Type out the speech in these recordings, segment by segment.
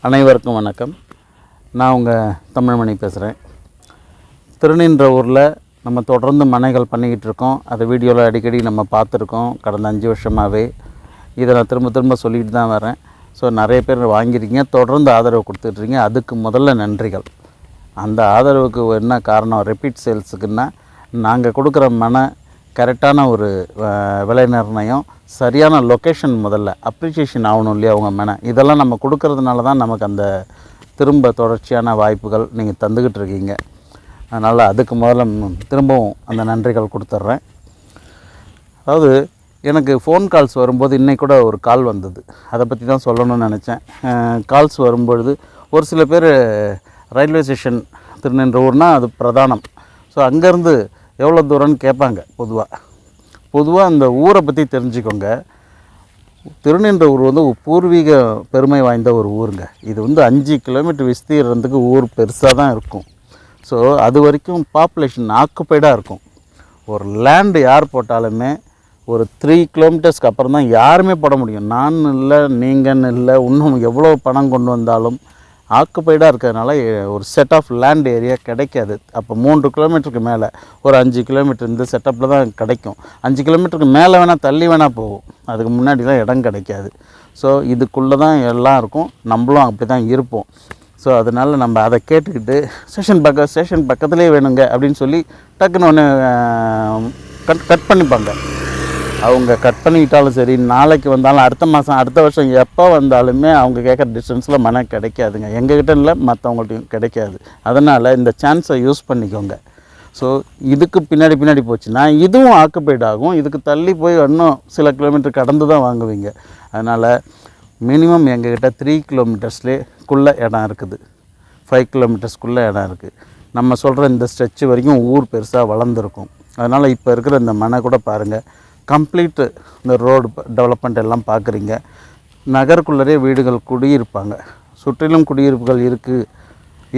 அனைவருக்கும் வணக்கம். நான் உங்கள் தமிழ்மணி பேசுகிறேன். திருநின்ற ஊரில் நம்ம தொடர்ந்து மனைகள் பண்ணிக்கிட்டு இருக்கோம். அதை வீடியோவில் அடிக்கடி நம்ம பார்த்துருக்கோம் கடந்த 5 வருஷமாகவே. இதை நான் திரும்ப சொல்லிட்டு தான் வரேன். ஸோ நிறைய பேர் வாங்கியிருக்கீங்க, தொடர்ந்து ஆதரவு கொடுத்துட்ருக்கீங்க. அதுக்கு முதல்ல நன்றிகள். அந்த ஆதரவுக்கு என்ன காரணம், ரிப்பீட் சேல்ஸுக்குன்னா நாங்கள் கொடுக்குற மனை கரெக்டான ஒரு விலை நிர்ணயம், சரியான லொக்கேஷன், முதல்ல அப்ரிஷியேஷன் ஆகணும் இல்லையா அவங்க மனை. இதெல்லாம் நம்ம கொடுக்கறதுனால தான் நமக்கு அந்த திரும்ப தொடர்ச்சியான வாய்ப்புகள் நீங்கள் தந்துக்கிட்டு இருக்கீங்க. அதனால் அதுக்கு முதல்ல திரும்பவும் அந்த நன்றிகள் கொடுத்துட்றேன். அதாவது எனக்கு ஃபோன் கால்ஸ் வரும்போது இன்றைக்கி கூட ஒரு கால் வந்தது, அதை பற்றி தான் சொல்லணும்னு நினச்சேன். கால்ஸ் வரும்பொழுது ஒரு சில பேர் ரயில்வே ஸ்டேஷன் திருநின்ற ஊர்னால் அது பிரதானம். ஸோ அங்கேருந்து எவ்வளோ தூரம்னு கேட்பாங்க. பொதுவாக அந்த ஊரை பற்றி தெரிஞ்சுக்கோங்க. திருநின்ற ஊர் வந்து பூர்வீக பெருமை வாய்ந்த ஒரு ஊருங்க. இது வந்து 5 கிலோமீட்டர் விஸ்தீர்றதுக்கு ஊர் பெருசாக தான் இருக்கும். ஸோ அது வரைக்கும் பாப்புலேஷன் ஆக்குப்பைடாக இருக்கும். ஒரு லேண்டு யார் போட்டாலுமே ஒரு 3 கிலோமீட்டர்ஸ்க்கு அப்புறம் தான் யாருமே போட முடியும். நான் இல்லை, நீங்கன்னு இல்லை, இன்னும் எவ்வளோ பணம் கொண்டு வந்தாலும் ஆக்குப்பைடாக இருக்கிறதுனால ஒரு செட் ஆஃப் லேண்ட் ஏரியா கிடைக்காது. அப்போ 3 கிலோமீட்டருக்கு மேலே ஒரு 5 கிலோமீட்டர் இந்த செட்டப்பில் தான் கிடைக்கும். 5 கிலோமீட்டருக்கு மேலே வேணால் தள்ளி வேணால் போகும், அதுக்கு முன்னாடிலாம் இடம் கிடைக்காது. ஸோ இதுக்குள்ளே தான் எல்லாம் இருக்கும், நம்மளும் அப்படி தான் இருப்போம். ஸோ அதனால் நம்ம அதை கேட்டுக்கிட்டு ஸ்டேஷன் பக்கத்துலேயே வேணுங்க அப்படின்னு சொல்லி டக்குன்னு ஒன்று கட் பண்ணிப்பாங்க. அவங்க கட் பண்ணிக்கிட்டாலும் சரி, நாளைக்கு வந்தாலும், அடுத்த மாதம், அடுத்த வருஷம் எப்போ வந்தாலுமே அவங்க கேட்குற டிஸ்டன்ஸில் மனை கிடைக்காதுங்க. எங்ககிட்ட இல்லை, மற்றவங்கள்ட்டையும் கிடைக்காது. அதனால் இந்த சான்ஸை யூஸ் பண்ணிக்கோங்க. ஸோ இதுக்கு பின்னாடி போச்சுன்னா இதுவும் ஆக்குப்பைட் ஆகும். இதுக்கு தள்ளி போய் இன்னும் சில கிலோமீட்டர் கடந்து தான் வாங்குவீங்க. அதனால் மினிமம் எங்ககிட்ட 3 கிலோமீட்டர்ஸ்லேக்குள்ளே இடம் இருக்குது, 5 கிலோமீட்டர்ஸ்க்குள்ளே இடம் இருக்குது. நம்ம சொல்கிற இந்த ஸ்ட்ரெச்சு வரைக்கும் ஊர் பெருசாக வளர்ந்துருக்கும். அதனால் இப்போ இருக்கிற இந்த மனை கூட பாருங்கள், கம்ப்ளீட்டு இந்த ரோடு டெவலப்மெண்ட் எல்லாம் பார்க்குறீங்க. நகருக்குள்ளரே வீடுகள் குடியிருப்பாங்க. சுற்றிலும் குடியிருப்புகள்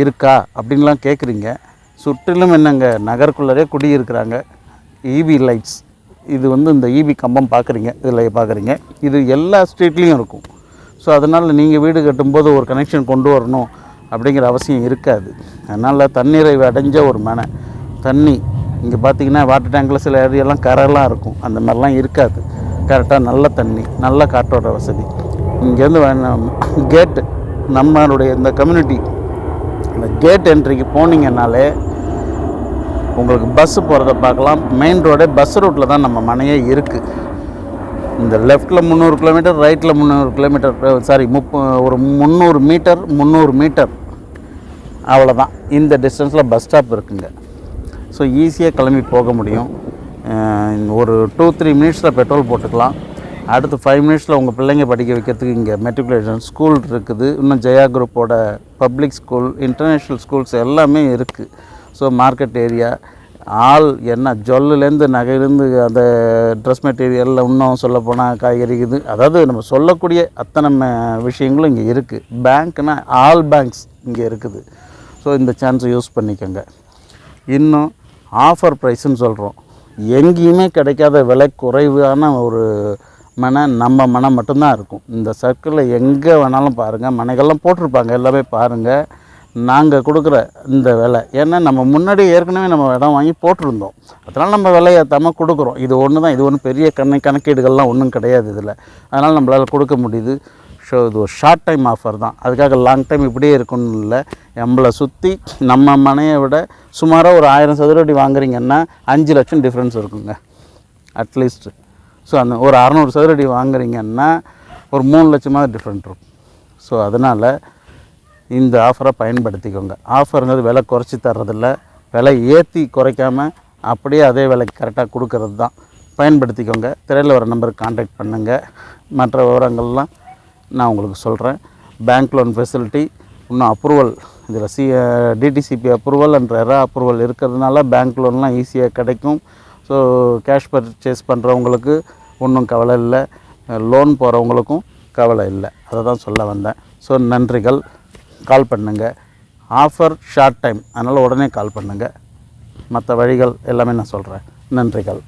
இருக்கா அப்படின்லாம் கேட்குறீங்க. சுற்றிலும் என்னங்க, நகருக்குள்ளரே குடியிருக்கிறாங்க. இபி லைட்ஸ், இது வந்து இந்த இபி கம்பம் பார்க்குறீங்க, இதில் பார்க்குறீங்க, இது எல்லா ஸ்ட்ரீட்லேயும் இருக்கும். ஸோ அதனால் நீங்கள் வீடு கட்டும்போது ஒரு கனெக்ஷன் கொண்டு வரணும் அப்படிங்கிற அவசியம் இருக்காது. அதனால் தண்ணீரை அடைஞ்ச ஒரு மனை. தண்ணி இங்கே பார்த்தீங்கன்னா வாட்டர் டேங்கில் சில ஏரியாலாம் கரெல்லாம் இருக்கும், அந்த மாதிரிலாம் இருக்காது. கரெக்டாக நல்ல தண்ணி, நல்ல காற்றோட வசதி. இங்கேருந்து கேட்டு, நம்மளுடைய இந்த கம்யூனிட்டி இந்த கேட் என்ட்ரிக்கு போனீங்கன்னாலே உங்களுக்கு பஸ்ஸு போகிறத பார்க்கலாம். மெயின் ரோடே பஸ் ரூட்டில் தான் நம்ம மனையே இருக்குது. இந்த லெஃப்ட்டில் 300 கிலோமீட்டர், ரைட்டில் 300 கிலோமீட்டர், ஒரு 300 மீட்டர் அவ்வளோதான். இந்த டிஸ்டன்ஸில் பஸ் ஸ்டாப் இருக்குங்க. ஸோ ஈஸியாக கிளம்பி போக முடியும். ஒரு 2-3 மினிட்ஸில் பெட்ரோல் போட்டுக்கலாம். அடுத்து 5 மினிட்ஸில் உங்கள் பிள்ளைங்க படிக்க வைக்கிறதுக்கு இங்கே மெட்ரிகுலேஷன் ஸ்கூல் இருக்குது. இன்னும் ஜெயா குரூப்போட பப்ளிக் ஸ்கூல், இன்டர்நேஷ்னல் ஸ்கூல்ஸ் எல்லாமே இருக்குது. ஸோ மார்க்கெட் ஏரியா, என்ன ஜொல்லுலேருந்து நகையிலேருந்து அந்த ட்ரெஸ் மெட்டீரியலில் இன்னும் சொல்லப்போனால் காய்கறி, இது அதாவது நம்ம சொல்லக்கூடிய அத்தனை விஷயங்களும் இங்கே இருக்குது. பேங்க்னால் ஆல் பேங்க்ஸ் இங்கே இருக்குது. ஸோ இந்த சான்ஸை யூஸ் பண்ணிக்கோங்க. இன்னும் ஆஃபர் ப்ரைஸுன்னு சொல்கிறோம், எங்கேயுமே கிடைக்காத விலை குறைவான ஒரு மனை நம்ம மனை மட்டும்தான் இருக்கும். இந்த சர்க்கிளில் எங்கே வேணாலும் பாருங்கள், மனைகள்லாம் போட்டிருப்பாங்க, எல்லாமே பாருங்கள். நாங்கள் கொடுக்குற இந்த விலை, ஏன்னா நம்ம முன்னாடி ஏற்கனவே நம்ம இடம் வாங்கி போட்டிருந்தோம், அதனால் நம்ம விலையை ஏற்றாமல் கொடுக்குறோம். இது ஒன்று தான், இது ஒன்றும் பெரிய கணக்கீடுகள்லாம் ஒன்றும் கிடையாது இதில். அதனால் நம்மளால் கொடுக்க முடியுது. ஸோ இது ஒரு ஷார்ட் டைம் ஆஃபர் தான், அதுக்காக லாங் டைம் இப்படியே இருக்கணும் இல்லை. நம்மளை சுற்றி நம்ம மனையை விட சுமாராக ஒரு 1000 சதுர அடி வாங்குறீங்கன்னா 5 லட்சம் டிஃப்ரென்ஸ் இருக்குங்க அட்லீஸ்ட்டு. ஸோ அந்த ஒரு 600 சதுர அடி வாங்குறீங்கன்னா ஒரு 3 லட்சமாக டிஃப்ரெண்ட் இருக்கும். ஸோ அதனால் இந்த ஆஃபரை பயன்படுத்திக்கோங்க. ஆஃபருங்கிறது விலை குறைச்சி தர்றதில்ல, விலை ஏற்றி குறைக்காமல் அப்படியே அதே விலைக்கு கரெக்டாக கொடுக்கறது தான். பயன்படுத்திக்கோங்க. திரையில் வர நம்பருக்கு கான்டாக்ட் பண்ணுங்கள். மற்ற விவரங்கள்லாம் நான் உங்களுக்கு சொல்கிறேன். பேங்க் லோன் ஃபெசிலிட்டி, இன்னும் அப்ரூவல், இதில் DTCP approval and RERA approval இருக்கிறதுனால பேங்க் லோன்லாம் ஈஸியாக கிடைக்கும். ஸோ கேஷ் பர்ச்சேஸ் பண்ணுறவங்களுக்கு ஒன்றும் கவலை இல்லை, லோன் போகிறவங்களுக்கும் கவலை இல்லை. அதை தான் சொல்ல வந்தேன். ஸோ நன்றிகள். கால் பண்ணுங்கள். ஆஃபர் ஷார்ட் டைம், அதனால் உடனே கால் பண்ணுங்கள். மற்ற வழிகள் எல்லாமே நான் சொல்கிறேன். நன்றிகள்.